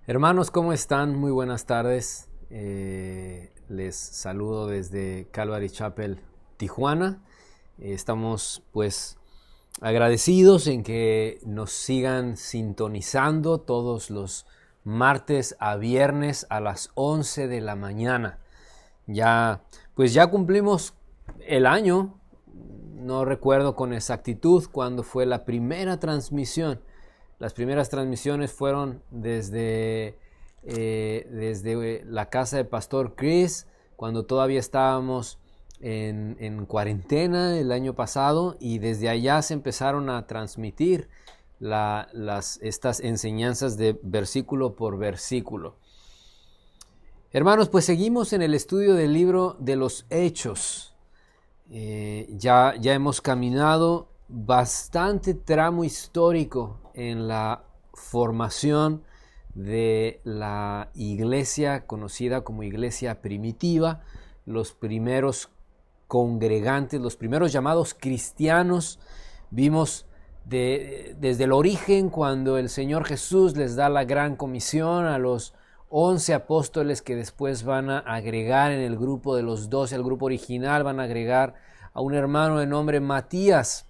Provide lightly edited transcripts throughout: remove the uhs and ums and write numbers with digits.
Hermanos, ¿cómo están? Muy buenas tardes. Les saludo desde Calvary Chapel, Tijuana. Estamos pues agradecidos en que nos sigan sintonizando todos los martes a viernes a las 11 de la mañana. Ya cumplimos el año. No recuerdo con exactitud cuándo fue la primera transmisión. Las primeras transmisiones fueron desde la casa de Pastor Chris, cuando todavía estábamos en cuarentena el año pasado, y desde allá se empezaron a transmitir estas enseñanzas de versículo por versículo. Hermanos, pues seguimos en el estudio del libro de los Hechos. Ya hemos caminado bastante tramo histórico en la formación de la iglesia conocida como iglesia primitiva, los primeros congregantes, los primeros llamados cristianos. Vimos desde el origen, cuando el Señor Jesús les da la gran comisión a los 11 apóstoles que después van a agregar en el grupo de los 12, al grupo original, van a agregar a un hermano de nombre Matías.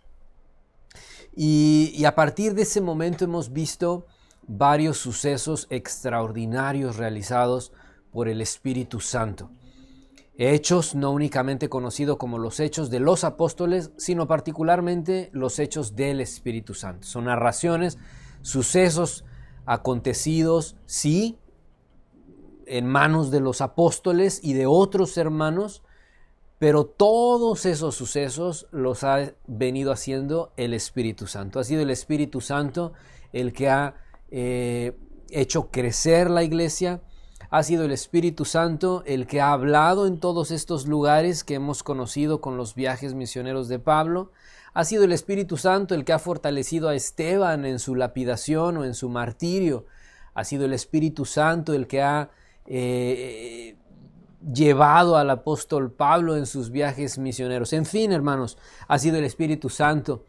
Y a partir de ese momento hemos visto varios sucesos extraordinarios realizados por el Espíritu Santo. Hechos no únicamente conocidos como los hechos de los apóstoles, sino particularmente los hechos del Espíritu Santo. Son narraciones, sucesos acontecidos, sí, en manos de los apóstoles y de otros hermanos, pero todos esos sucesos los ha venido haciendo el Espíritu Santo. Ha sido el Espíritu Santo el que ha hecho crecer la iglesia. Ha sido el Espíritu Santo el que ha hablado en todos estos lugares que hemos conocido con los viajes misioneros de Pablo. Ha sido el Espíritu Santo el que ha fortalecido a Esteban en su lapidación o en su martirio. Ha sido el Espíritu Santo el que ha llevado al apóstol Pablo en sus viajes misioneros. En fin, hermanos, ha sido el Espíritu Santo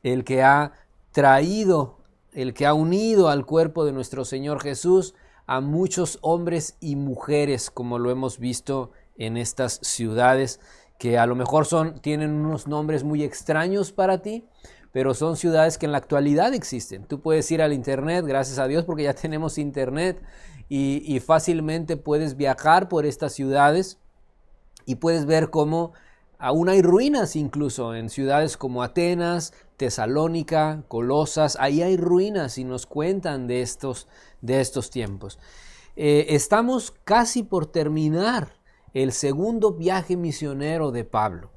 el que ha traído, el que ha unido al cuerpo de nuestro Señor Jesús a muchos hombres y mujeres, como lo hemos visto en estas ciudades que a lo mejor tienen unos nombres muy extraños para ti, pero son ciudades que en la actualidad existen. Tú puedes ir al internet, gracias a Dios porque ya tenemos internet, y fácilmente puedes viajar por estas ciudades y puedes ver cómo aún hay ruinas, incluso en ciudades como Atenas, Tesalónica, Colosas. Ahí hay ruinas y nos cuentan de estos tiempos. Estamos casi por terminar el segundo viaje misionero de Pablo.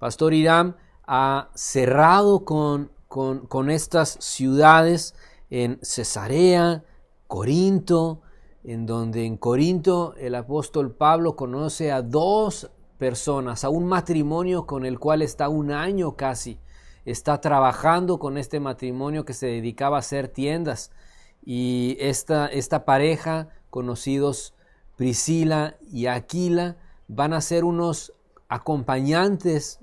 Pastor Hiram ha cerrado con estas ciudades en Cesarea, Corinto, en donde en Corinto el apóstol Pablo conoce a dos personas, a un matrimonio con el cual está un año casi. Está trabajando con este matrimonio que se dedicaba a hacer tiendas. Y esta pareja, conocidos Priscila y Aquila, van a ser unos acompañantes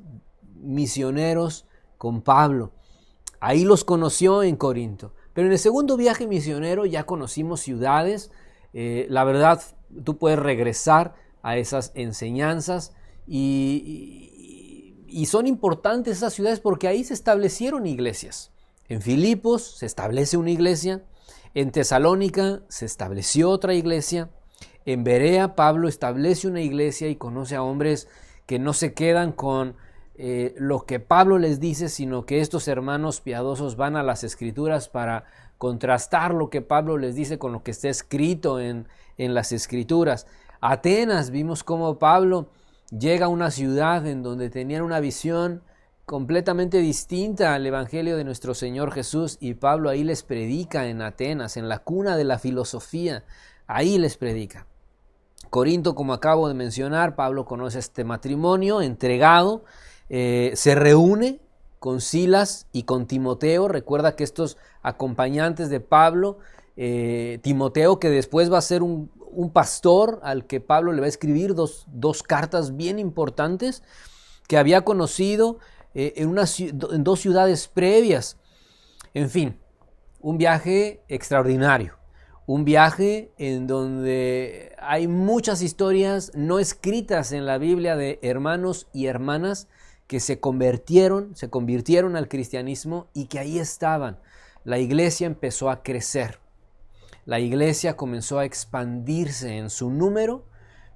misioneros con Pablo. Ahí los conoció en Corinto. Pero en el segundo viaje misionero ya conocimos ciudades. La verdad, tú puedes regresar a esas enseñanzas y son importantes esas ciudades porque ahí se establecieron iglesias. En Filipos se establece una iglesia, en Tesalónica se estableció otra iglesia, en Berea Pablo establece una iglesia y conoce a hombres que no se quedan con lo que Pablo les dice, sino que estos hermanos piadosos van a las Escrituras para contrastar lo que Pablo les dice con lo que está escrito en las Escrituras. Atenas, vimos cómo Pablo llega a una ciudad en donde tenían una visión completamente distinta al Evangelio de nuestro Señor Jesús, y Pablo ahí les predica en Atenas, en la cuna de la filosofía. Ahí les predica. Corinto, como acabo de mencionar, Pablo conoce a este matrimonio entregado, se reúne con Silas y con Timoteo. Recuerda que estos acompañantes de Pablo, Timoteo, que después va a ser un pastor al que Pablo le va a escribir dos cartas bien importantes, que había conocido en dos ciudades previas. En fin, un viaje extraordinario, Un viaje en donde hay muchas historias no escritas en la Biblia de hermanos y hermanas que se convirtieron al cristianismo y que ahí estaban. La iglesia empezó a crecer. La iglesia comenzó a expandirse en su número,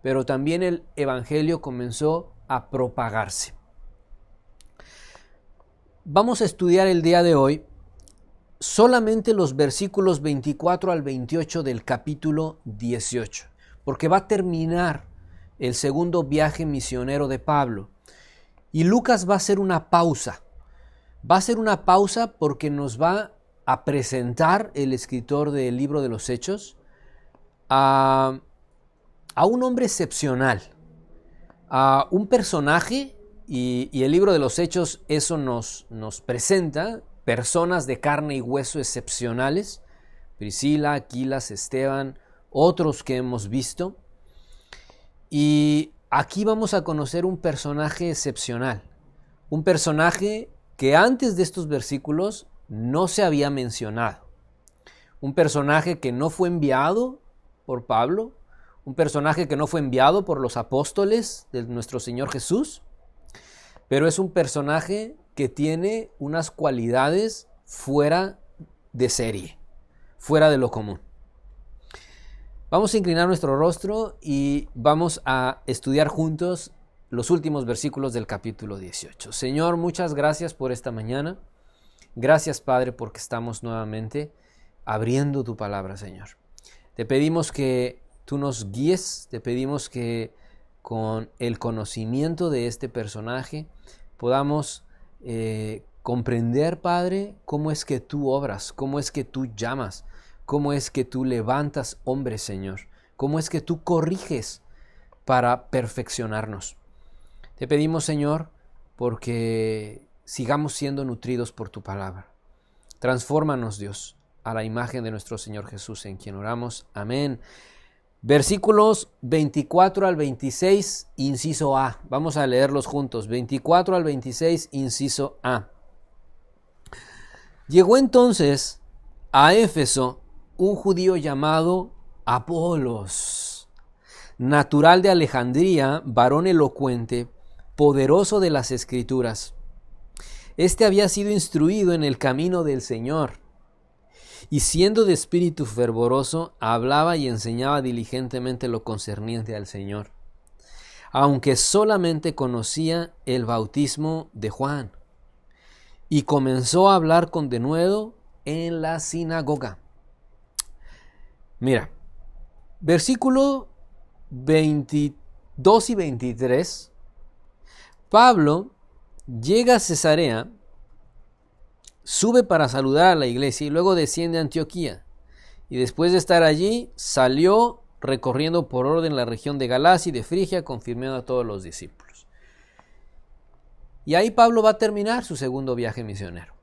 pero también el evangelio comenzó a propagarse. Vamos a estudiar el día de hoy solamente los versículos 24 al 28 del capítulo 18, porque va a terminar el segundo viaje misionero de Pablo. Y Lucas va a hacer una pausa. Va a hacer una pausa porque nos va a presentar el escritor del libro de los Hechos a un hombre excepcional, a un personaje, y el libro de los Hechos eso nos presenta personas de carne y hueso excepcionales, Priscila, Aquilas, Esteban, otros que hemos visto. Y aquí vamos a conocer un personaje excepcional, un personaje que antes de estos versículos no se había mencionado, un personaje que no fue enviado por Pablo, un personaje que no fue enviado por los apóstoles de nuestro Señor Jesús, pero es un personaje que tiene unas cualidades fuera de serie, fuera de lo común. Vamos a inclinar nuestro rostro y vamos a estudiar juntos los últimos versículos del capítulo 18. Señor, muchas gracias por esta mañana. Gracias, Padre, porque estamos nuevamente abriendo tu palabra, Señor. Te pedimos que tú nos guíes, te pedimos que con el conocimiento de este personaje podamos comprender, Padre, cómo es que tú obras, cómo es que tú llamas, cómo es que tú levantas hombres, Señor, cómo es que tú corriges para perfeccionarnos. Te pedimos, Señor, porque sigamos siendo nutridos por tu palabra. Transfórmanos, Dios, a la imagen de nuestro Señor Jesús, en quien oramos. Amén. Versículos 24 al 26, inciso A. Vamos a leerlos juntos. 24 al 26, inciso A. Llegó entonces a Éfeso un judío llamado Apolos, natural de Alejandría, varón elocuente, poderoso de las Escrituras. Este había sido instruido en el camino del Señor, y siendo de espíritu fervoroso, hablaba y enseñaba diligentemente lo concerniente al Señor, aunque solamente conocía el bautismo de Juan. Y comenzó a hablar con denuedo en la sinagoga. Mira, versículo 22 y 23, Pablo llega a Cesarea, sube para saludar a la iglesia y luego desciende a Antioquía. Y después de estar allí, salió recorriendo por orden la región de Galacia y de Frigia, confirmando a todos los discípulos. Y ahí Pablo va a terminar su segundo viaje misionero.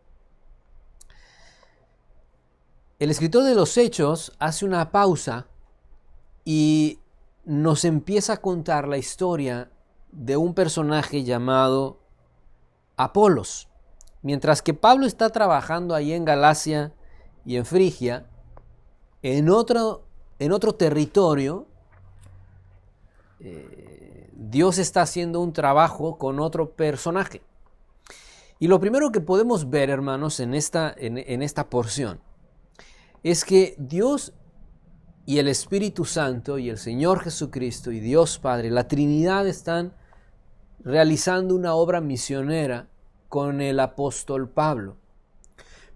El escritor de los Hechos hace una pausa y nos empieza a contar la historia de un personaje llamado Apolos. Mientras que Pablo está trabajando ahí en Galacia y en Frigia, en otro territorio, Dios está haciendo un trabajo con otro personaje. Y lo primero que podemos ver, hermanos, en esta porción, es que Dios y el Espíritu Santo y el Señor Jesucristo y Dios Padre, la Trinidad, están realizando una obra misionera con el apóstol Pablo.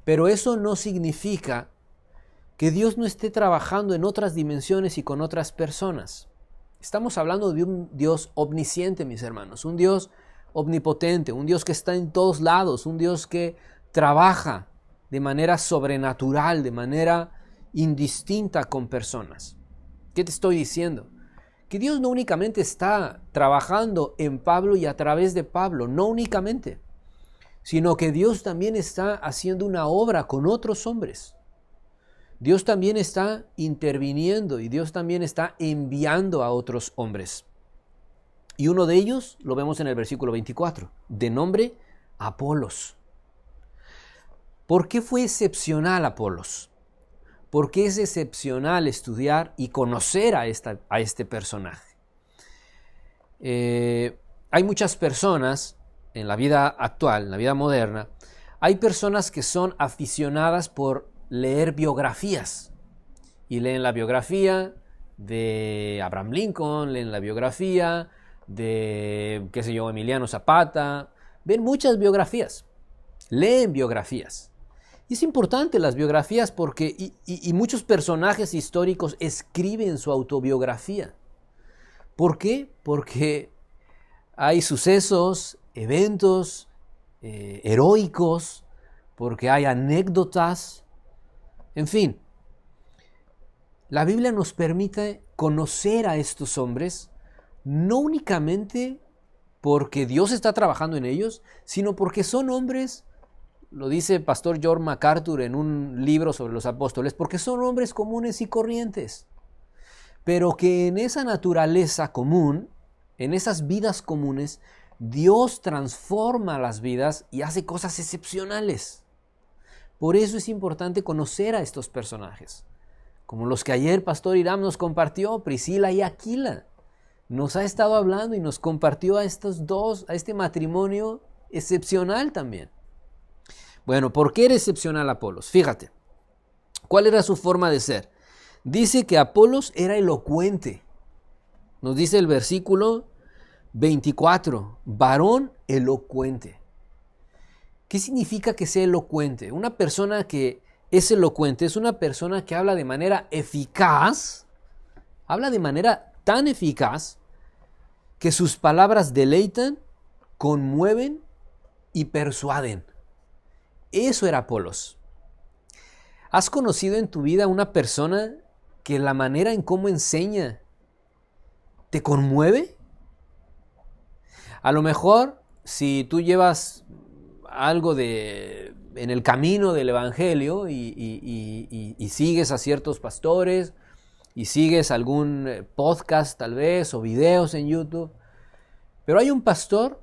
Pero eso no significa que Dios no esté trabajando en otras dimensiones y con otras personas. Estamos hablando de un Dios omnisciente, mis hermanos, un Dios omnipotente, un Dios que está en todos lados, un Dios que trabaja de manera sobrenatural, de manera indistinta con personas. ¿Qué te estoy diciendo? Que Dios no únicamente está trabajando en Pablo y a través de Pablo, no únicamente, sino que Dios también está haciendo una obra con otros hombres. Dios también está interviniendo y Dios también está enviando a otros hombres. Y uno de ellos lo vemos en el versículo 24, de nombre Apolos. ¿Por qué fue excepcional Apolos? porque es excepcional estudiar y conocer a este personaje. Hay muchas personas en la vida actual, en la vida moderna, hay personas que son aficionadas por leer biografías y leen la biografía de Abraham Lincoln, leen la biografía de, qué sé yo, Emiliano Zapata, ven muchas biografías, leen biografías. Y es importante las biografías porque y muchos personajes históricos escriben su autobiografía. ¿Por qué? Porque hay sucesos, eventos heroicos, porque hay anécdotas, en fin. La Biblia nos permite conocer a estos hombres, no únicamente porque Dios está trabajando en ellos, sino porque son hombres, lo dice el pastor John MacArthur en un libro sobre los apóstoles, porque son hombres comunes y corrientes, pero que en esa naturaleza común, en esas vidas comunes, Dios transforma las vidas y hace cosas excepcionales. Por eso es importante conocer a estos personajes, como los que ayer Pastor Irán nos compartió, Priscila y Aquila. Nos ha estado hablando y nos compartió a estos dos, a este matrimonio excepcional también. Bueno, ¿por qué era excepcional Apolos? Fíjate, ¿cuál era su forma de ser? Dice que Apolos era elocuente. Nos dice el versículo 24, varón elocuente. ¿Qué significa que sea elocuente? Una persona que es elocuente es una persona que habla de manera eficaz, habla de manera tan eficaz que sus palabras deleitan, conmueven y persuaden. Eso era Apolos. ¿Has conocido en tu vida una persona que la manera en cómo enseña te conmueve? A lo mejor, si tú llevas algo en el camino del evangelio y sigues a ciertos pastores y sigues algún podcast tal vez o videos en YouTube, pero hay un pastor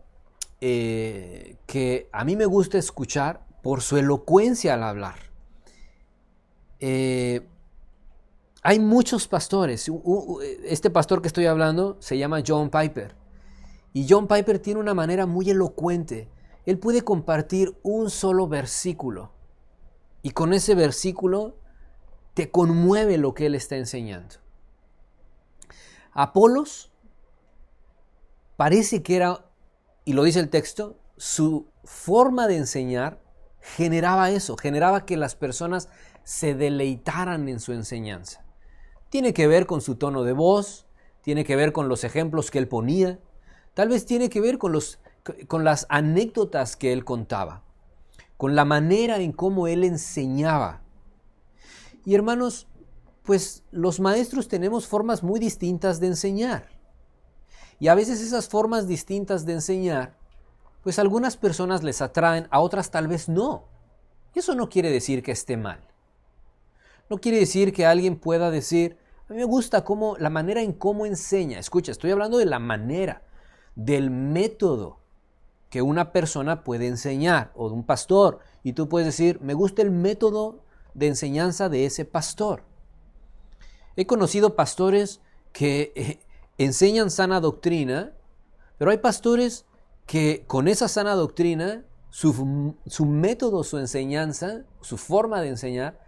que a mí me gusta escuchar por su elocuencia al hablar. Hay muchos pastores. Este pastor que estoy hablando se llama John Piper. Y John Piper tiene una manera muy elocuente. Él puede compartir un solo versículo. Y con ese versículo te conmueve lo que él está enseñando. Apolos parece que era, y lo dice el texto, su forma de enseñar generaba eso, generaba que las personas se deleitaran en su enseñanza. Tiene que ver con su tono de voz, tiene que ver con los ejemplos que él ponía, tal vez tiene que ver con las anécdotas que él contaba, con la manera en cómo él enseñaba. Y hermanos, pues los maestros tenemos formas muy distintas de enseñar. Y a veces esas formas distintas de enseñar, pues a algunas personas les atraen, a otras tal vez no. Y eso no quiere decir que esté mal. No quiere decir que alguien pueda decir, a mí me gusta la manera en cómo enseña. Escucha, estoy hablando de la manera, del método que una persona puede enseñar, o de un pastor. Y tú puedes decir, me gusta el método de enseñanza de ese pastor. He conocido pastores que enseñan sana doctrina, pero hay pastores que con esa sana doctrina, su método, su enseñanza, su forma de enseñar,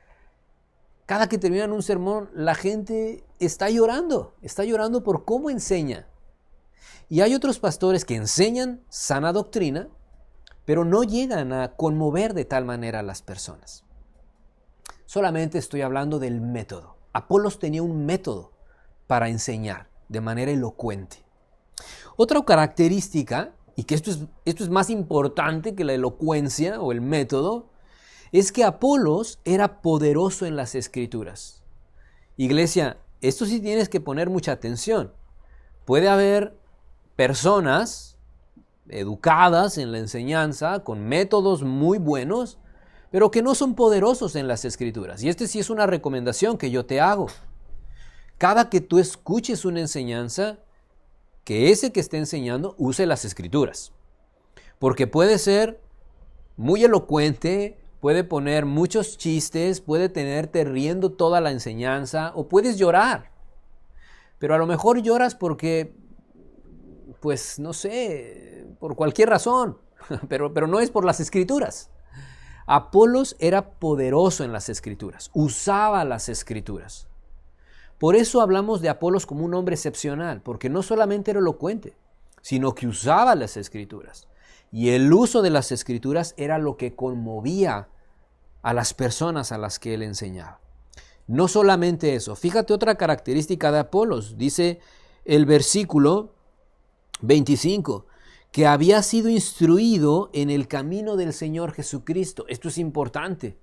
cada que terminan un sermón, la gente está llorando por cómo enseña. Y hay otros pastores que enseñan sana doctrina, pero no llegan a conmover de tal manera a las personas. Solamente estoy hablando del método. Apolos tenía un método para enseñar de manera elocuente. Otra característica, y que esto es más importante que la elocuencia o el método, es que Apolos era poderoso en las Escrituras. Iglesia, esto sí tienes que poner mucha atención. Puede haber personas educadas en la enseñanza, con métodos muy buenos, pero que no son poderosos en las Escrituras. Y este sí es una recomendación que yo te hago. Cada que tú escuches una enseñanza, que ese que esté enseñando use las Escrituras. Porque puede ser muy elocuente, puede poner muchos chistes, puede tenerte riendo toda la enseñanza, o puedes llorar. Pero a lo mejor lloras porque, pues no sé, por cualquier razón, pero no es por las Escrituras. Apolos era poderoso en las Escrituras, usaba las Escrituras. Por eso hablamos de Apolos como un hombre excepcional, porque no solamente era elocuente, sino que usaba las Escrituras. Y el uso de las Escrituras era lo que conmovía a las personas a las que él enseñaba. No solamente eso, fíjate otra característica de Apolos, dice el versículo 25, que había sido instruido en el camino del Señor Jesucristo. Esto es importante.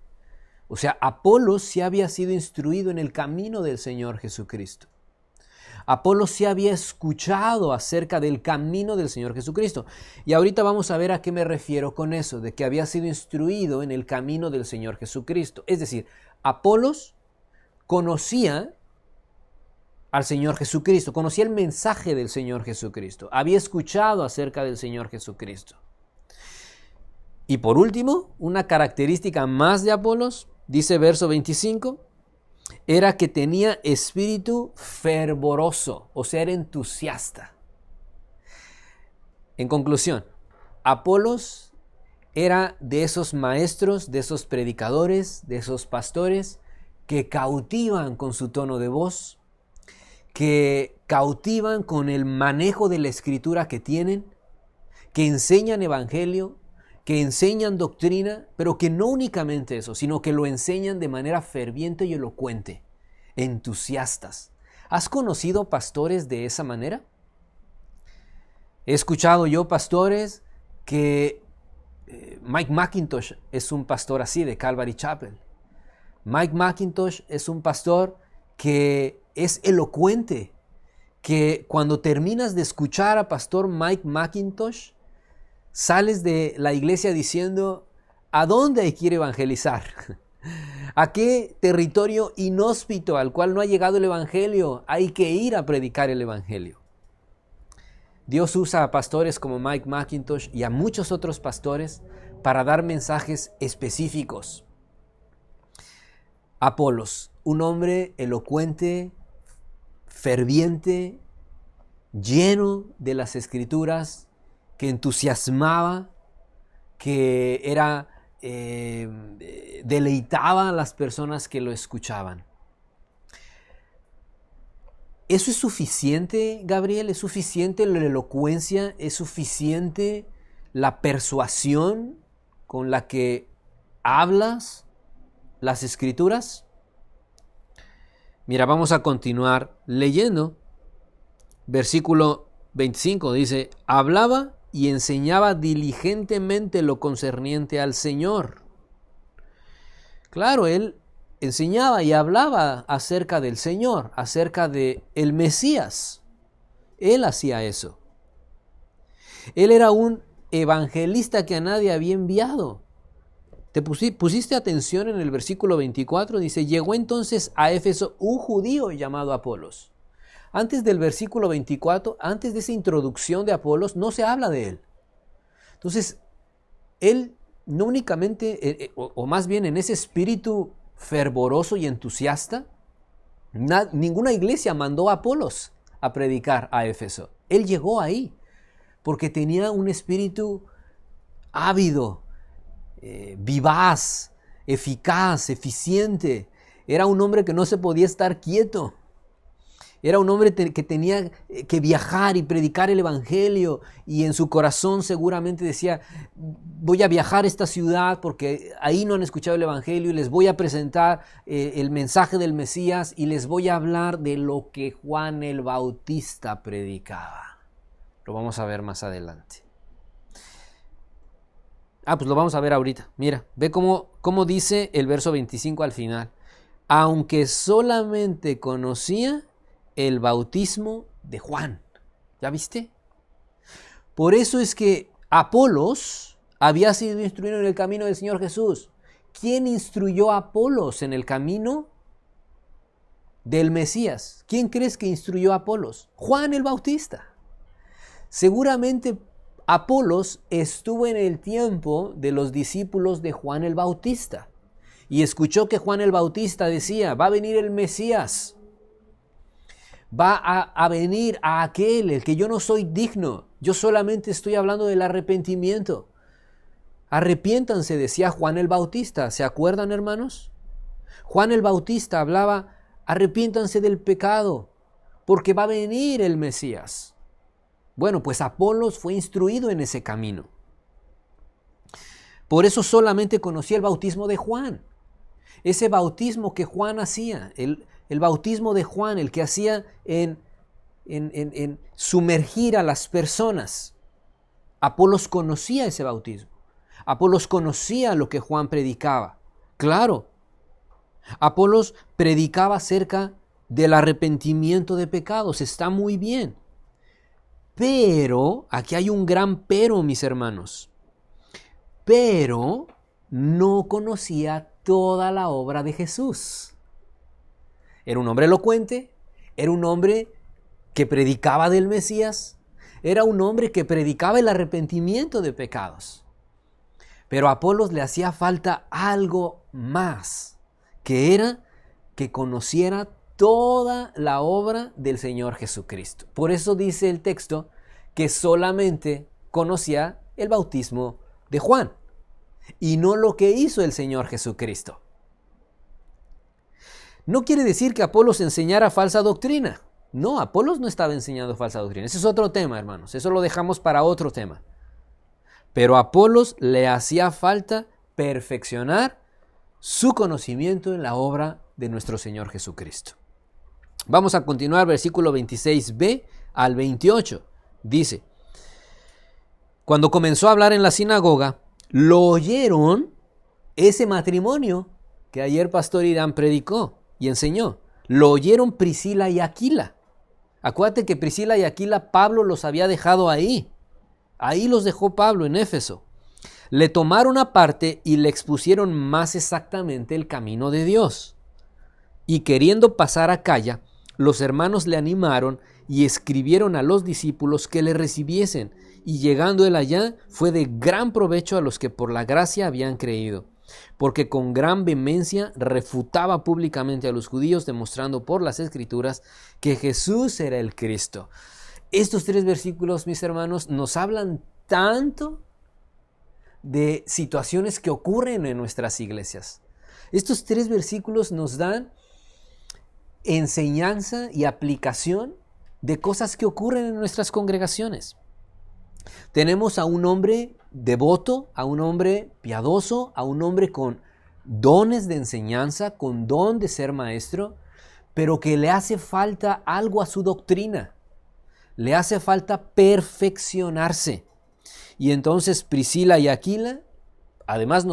O sea, Apolos sí había sido instruido en el camino del Señor Jesucristo. Apolos sí había escuchado acerca del camino del Señor Jesucristo. Y ahorita vamos a ver a qué me refiero con eso, de que había sido instruido en el camino del Señor Jesucristo. Es decir, Apolos conocía al Señor Jesucristo, conocía el mensaje del Señor Jesucristo, había escuchado acerca del Señor Jesucristo. Y por último, una característica más de Apolos, dice verso 25, era que tenía espíritu fervoroso, o sea, era entusiasta. En conclusión, Apolos era de esos maestros, de esos predicadores, de esos pastores que cautivan con su tono de voz, que cautivan con el manejo de la escritura que tienen, que enseñan evangelio, que enseñan doctrina, pero que no únicamente eso, sino que lo enseñan de manera ferviente y elocuente, entusiastas. ¿Has conocido pastores de esa manera? He escuchado yo pastores que Mike McIntosh es un pastor así de Calvary Chapel. Mike McIntosh es un pastor que es elocuente, que cuando terminas de escuchar a pastor Mike McIntosh, sales de la iglesia diciendo, ¿a dónde hay que ir a evangelizar? ¿A qué territorio inhóspito al cual no ha llegado el evangelio hay que ir a predicar el evangelio? Dios usa a pastores como Mike McIntosh y a muchos otros pastores para dar mensajes específicos. Apolos, un hombre elocuente, ferviente, lleno de las Escrituras, que entusiasmaba, que deleitaba a las personas que lo escuchaban. ¿Eso es suficiente, Gabriel? ¿Es suficiente la elocuencia? ¿Es suficiente la persuasión con la que hablas las Escrituras? Mira, vamos a continuar leyendo. Versículo 25 dice, hablaba y enseñaba diligentemente lo concerniente al Señor. Claro, él enseñaba y hablaba acerca del Señor, acerca de el Mesías. Él hacía eso. Él era un evangelista que a nadie había enviado. ¿Te pusiste atención en el versículo 24? Dice, llegó entonces a Éfeso un judío llamado Apolos. Antes del versículo 24, antes de esa introducción de Apolos, no se habla de él. Entonces, él no únicamente, o más bien en ese espíritu fervoroso y entusiasta, ninguna iglesia mandó a Apolos a predicar a Éfeso. Él llegó ahí porque tenía un espíritu ávido, vivaz, eficaz, eficiente. Era un hombre que no se podía estar quieto. Era un hombre que tenía que viajar y predicar el evangelio, y en su corazón seguramente decía, voy a viajar a esta ciudad porque ahí no han escuchado el evangelio y les voy a presentar el mensaje del Mesías y les voy a hablar de lo que Juan el Bautista predicaba. Lo vamos a ver más adelante. Pues lo vamos a ver ahorita. Mira, ve cómo dice el verso 25 al final. Aunque solamente conocía el bautismo de Juan. ¿Ya viste? Por eso es que Apolos había sido instruido en el camino del Señor Jesús. ¿Quién instruyó a Apolos en el camino del Mesías? ¿Quién crees que instruyó a Apolos? Juan el Bautista. Seguramente Apolos estuvo en el tiempo de los discípulos de Juan el Bautista y escuchó que Juan el Bautista decía, va a venir el Mesías, va a venir a aquel, el que yo no soy digno, yo solamente estoy hablando del arrepentimiento. Arrepiéntanse, decía Juan el Bautista, ¿se acuerdan, hermanos? Juan el Bautista hablaba, arrepiéntanse del pecado, porque va a venir el Mesías. Bueno, pues Apolos fue instruido en ese camino. Por eso solamente conocía el bautismo de Juan. Ese bautismo que Juan hacía, el bautismo de Juan, el que hacía en sumergir a las personas. Apolos conocía ese bautismo. Apolos conocía lo que Juan predicaba. Claro, Apolos predicaba acerca del arrepentimiento de pecados. Está muy bien. Pero, aquí hay un gran pero, mis hermanos. Pero no conocía toda la obra de Jesús. Era un hombre elocuente, era un hombre que predicaba del Mesías, era un hombre que predicaba el arrepentimiento de pecados. Pero a Apolos le hacía falta algo más, que era que conociera toda la obra del Señor Jesucristo. Por eso dice el texto que solamente conocía el bautismo de Juan y no lo que hizo el Señor Jesucristo. No quiere decir que Apolos enseñara falsa doctrina. No, Apolos no estaba enseñando falsa doctrina. Ese es otro tema, hermanos. Eso lo dejamos para otro tema. Pero a Apolos le hacía falta perfeccionar su conocimiento en la obra de nuestro Señor Jesucristo. Vamos a continuar, versículo 26b al 28. Dice, cuando comenzó a hablar en la sinagoga, lo oyeron ese matrimonio que ayer Pastor Irán predicó y enseñó. Lo oyeron Priscila y Aquila. Acuérdate que Priscila y Aquila Pablo los había dejado ahí. Ahí los dejó Pablo en Éfeso. Le tomaron aparte y le expusieron más exactamente el camino de Dios. Y queriendo pasar a Acaya, los hermanos le animaron y escribieron a los discípulos que le recibiesen. Y llegando él allá, fue de gran provecho a los que por la gracia habían creído, porque con gran vehemencia refutaba públicamente a los judíos, demostrando por las Escrituras que Jesús era el Cristo. Estos 3 versículos, mis hermanos, nos hablan tanto de situaciones que ocurren en nuestras iglesias. Estos 3 versículos nos dan enseñanza y aplicación de cosas que ocurren en nuestras congregaciones. Tenemos a un hombre devoto, a un hombre piadoso, a un hombre con dones de enseñanza, con don de ser maestro, pero que le hace falta algo a su doctrina. Le hace falta perfeccionarse. Y entonces Priscila y Aquila, además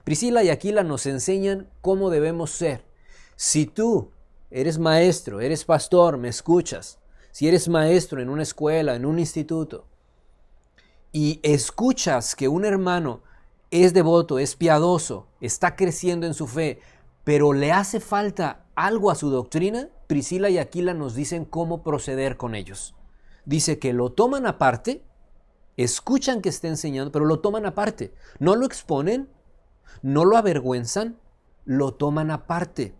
Priscila y Aquila nos enseñan cómo debemos ser. Si tú eres maestro, eres pastor, me escuchas, si eres maestro en una escuela, en un instituto, y escuchas que un hermano es devoto, es piadoso, está creciendo en su fe, pero le hace falta algo a su doctrina, Priscila y Aquila nos dicen cómo proceder con ellos. Dice que lo toman aparte, escuchan que está enseñando, pero lo toman aparte. No lo exponen, no lo avergüenzan, lo toman aparte.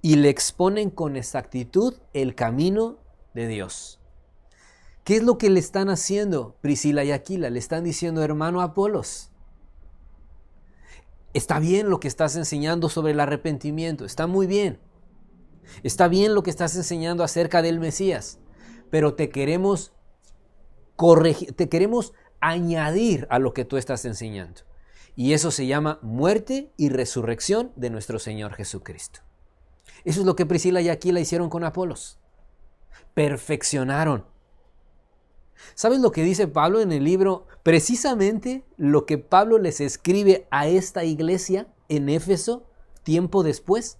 Y le exponen con exactitud el camino de Dios. ¿Qué es lo que le están haciendo Priscila y Aquila? Le están diciendo, hermano Apolos, está bien lo que estás enseñando sobre el arrepentimiento, está muy bien. Está bien lo que estás enseñando acerca del Mesías, pero te queremos corregir, te queremos añadir a lo que tú estás enseñando. Y eso se llama muerte y resurrección de nuestro Señor Jesucristo. Eso es lo que Priscila y Aquila hicieron con Apolos. Perfeccionaron. ¿Sabes lo que dice Pablo en el libro? Precisamente lo que Pablo les escribe a esta iglesia en Éfeso tiempo después.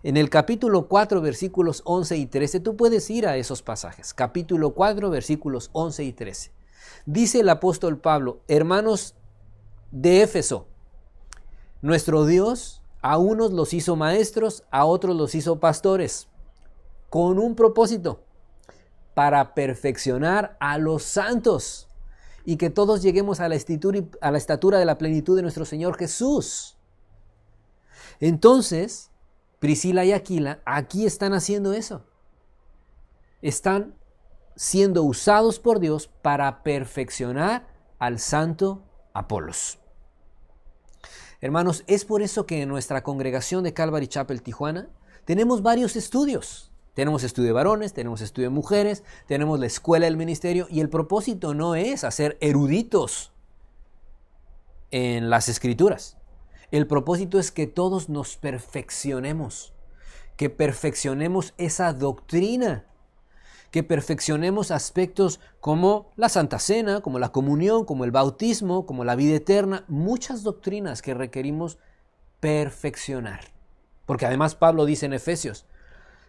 En el capítulo 4, versículos 11 y 13, tú puedes ir a esos pasajes. Capítulo 4, versículos 11 y 13. Dice el apóstol Pablo, hermanos de Éfeso, nuestro Dios a unos los hizo maestros, a otros los hizo pastores, con un propósito, para perfeccionar a los santos y que todos lleguemos a la estatura de la plenitud de nuestro Señor Jesús. Entonces, Priscila y Aquila aquí están haciendo eso. Están siendo usados por Dios para perfeccionar al santo Apolos. Hermanos, es por eso que en nuestra congregación de Calvary Chapel Tijuana tenemos varios estudios. Tenemos estudio de varones, tenemos estudio de mujeres, tenemos la escuela del ministerio, y el propósito no es hacer eruditos en las escrituras. El propósito es que todos nos perfeccionemos, que perfeccionemos esa doctrina, que perfeccionemos aspectos como la Santa Cena, como la comunión, como el bautismo, como la vida eterna, muchas doctrinas que requerimos perfeccionar. Porque además Pablo dice en Efesios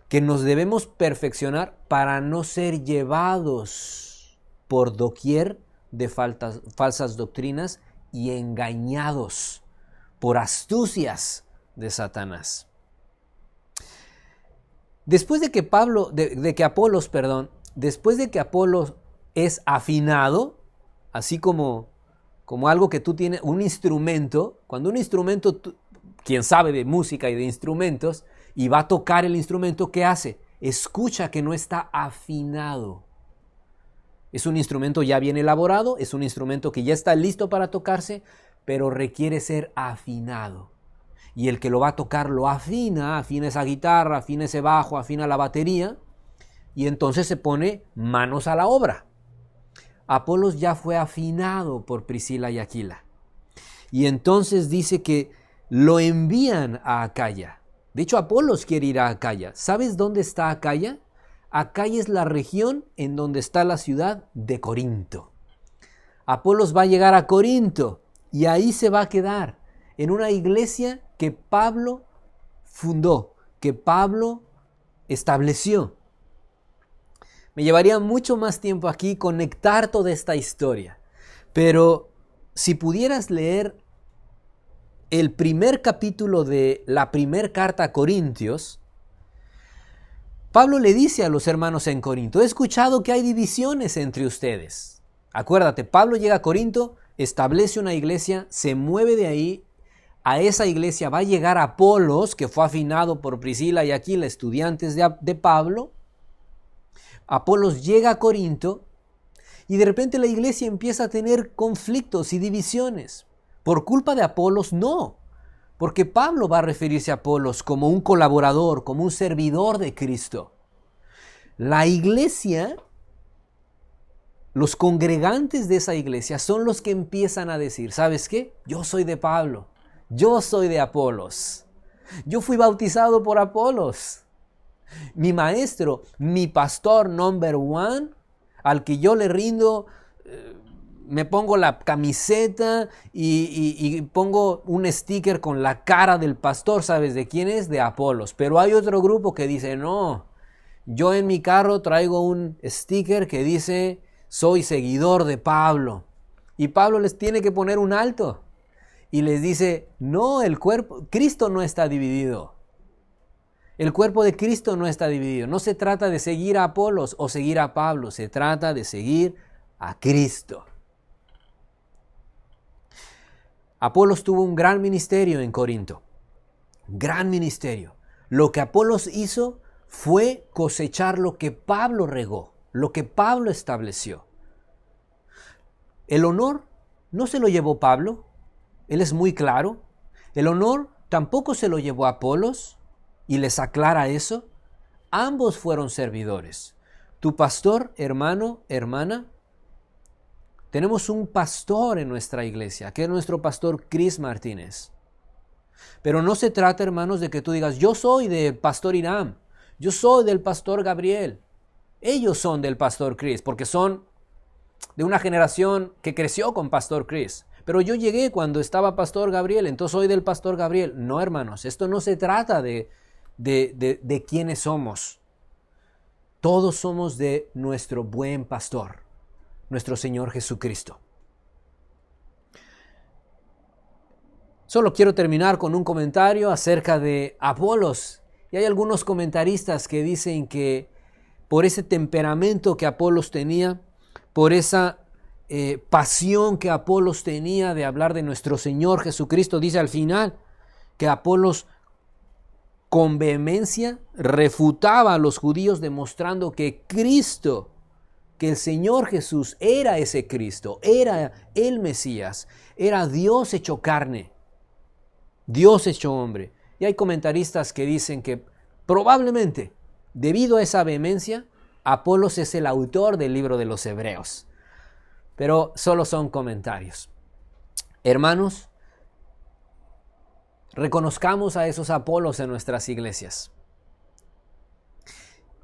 que nos debemos perfeccionar para no ser llevados por doquier de falsas doctrinas y engañados por astucias de Satanás. Después de que Apolos es afinado, así como algo que tú tienes, un instrumento, cuando un instrumento, quien sabe de música y de instrumentos, y va a tocar el instrumento, ¿qué hace? Escucha que no está afinado. Es un instrumento ya bien elaborado, es un instrumento que ya está listo para tocarse, pero requiere ser afinado. Y el que lo va a tocar lo afina esa guitarra, afina ese bajo, afina la batería, y entonces se pone manos a la obra. Apolos ya fue afinado por Priscila y Aquila. Y entonces dice que lo envían a Acaya. De hecho, Apolos quiere ir a Acaya. ¿Sabes dónde está Acaya? Acaya es la región en donde está la ciudad de Corinto. Apolos va a llegar a Corinto y ahí se va a quedar, en una iglesia que Pablo fundó, que Pablo estableció. Me llevaría mucho más tiempo aquí conectar toda esta historia, pero si pudieras leer el primer capítulo de la primera carta a Corintios, Pablo le dice a los hermanos en Corinto: he escuchado que hay divisiones entre ustedes. Acuérdate, Pablo llega a Corinto, establece una iglesia, se mueve de ahí. A esa iglesia va a llegar Apolos, que fue afinado por Priscila y Aquila, estudiantes de Pablo. Apolos llega a Corinto y de repente la iglesia empieza a tener conflictos y divisiones. ¿Por culpa de Apolos? No, porque Pablo va a referirse a Apolos como un colaborador, como un servidor de Cristo. La iglesia, los congregantes de esa iglesia son los que empiezan a decir: ¿sabes qué? Yo soy de Pablo. Yo soy de Apolos. Yo fui bautizado por Apolos. Mi maestro, mi pastor number one, al que yo le rindo, me pongo la camiseta y pongo un sticker con la cara del pastor. ¿Sabes de quién es? De Apolos. Pero hay otro grupo que dice: no, yo en mi carro traigo un sticker que dice: soy seguidor de Pablo. Y Pablo les tiene que poner un alto. Y les dice: no, el cuerpo, Cristo no está dividido. El cuerpo de Cristo no está dividido. No se trata de seguir a Apolos o seguir a Pablo. Se trata de seguir a Cristo. Apolos tuvo un gran ministerio en Corinto. Gran ministerio. Lo que Apolos hizo fue cosechar lo que Pablo regó, lo que Pablo estableció. El honor no se lo llevó Pablo. Él es muy claro. El honor tampoco se lo llevó Apolos, y les aclara eso. Ambos fueron servidores. Tu pastor, hermano, hermana, tenemos un pastor en nuestra iglesia, que es nuestro pastor Chris Martínez. Pero no se trata, hermanos, de que tú digas: yo soy del pastor Irán, yo soy del pastor Gabriel. Ellos son del pastor Chris, porque son de una generación que creció con pastor Chris. Pero yo llegué cuando estaba pastor Gabriel, entonces soy del pastor Gabriel. No, hermanos, esto no se trata de quiénes somos. Todos somos de nuestro buen pastor, nuestro Señor Jesucristo. Solo quiero terminar con un comentario acerca de Apolos. Y hay algunos comentaristas que dicen que por ese temperamento que Apolos tenía, por esa pasión que Apolos tenía de hablar de nuestro Señor Jesucristo. Dice al final que Apolos con vehemencia refutaba a los judíos demostrando que Cristo, que el Señor Jesús era ese Cristo, era el Mesías, era Dios hecho carne, Dios hecho hombre. Y hay comentaristas que dicen que probablemente, debido a esa vehemencia, Apolos es el autor del libro de los Hebreos. Pero solo son comentarios. Hermanos, reconozcamos a esos Apolos en nuestras iglesias.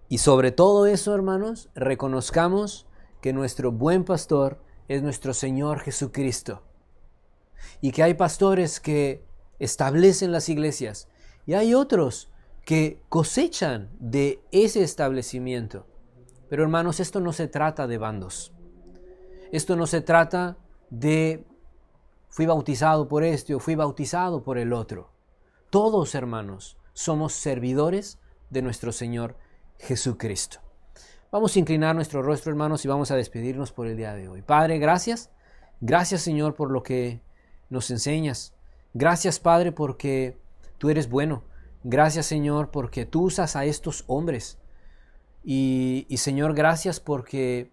Y sobre todo eso, hermanos, reconozcamos que nuestro buen pastor es nuestro Señor Jesucristo. Y que hay pastores que establecen las iglesias y hay otros que cosechan de ese establecimiento. Pero hermanos, esto no se trata de bandos. Esto no se trata de fui bautizado por este o fui bautizado por el otro. Todos, hermanos, somos servidores de nuestro Señor Jesucristo. Vamos a inclinar nuestro rostro, hermanos, y vamos a despedirnos por el día de hoy. Padre, gracias. Gracias, Señor, por lo que nos enseñas. Gracias, Padre, porque tú eres bueno. Gracias, Señor, porque tú usas a estos hombres. Y Señor, gracias porque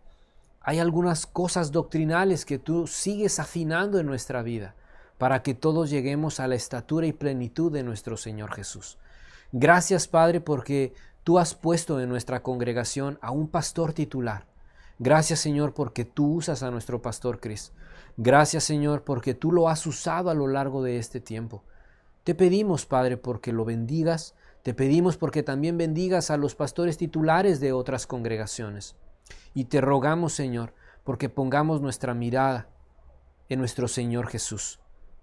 hay algunas cosas doctrinales que tú sigues afinando en nuestra vida para que todos lleguemos a la estatura y plenitud de nuestro Señor Jesús. Gracias, Padre, porque tú has puesto en nuestra congregación a un pastor titular. Gracias, Señor, porque tú usas a nuestro pastor Cris. Gracias, Señor, porque tú lo has usado a lo largo de este tiempo. Te pedimos, Padre, porque lo bendigas. Te pedimos porque también bendigas a los pastores titulares de otras congregaciones. Y te rogamos, Señor, porque pongamos nuestra mirada en nuestro Señor Jesús.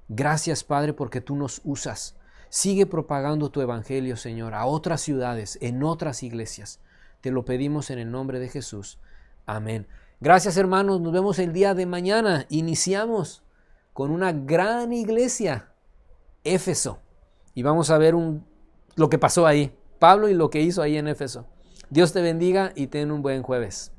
Gracias, Padre, porque tú nos usas. Sigue propagando tu evangelio, Señor, a otras ciudades, en otras iglesias. Te lo pedimos en el nombre de Jesús. Amén. Gracias, hermanos. Nos vemos el día de mañana. Iniciamos con una gran iglesia, Éfeso. Y vamos a ver lo que pasó ahí. Pablo y lo que hizo ahí en Éfeso. Dios te bendiga y ten un buen jueves.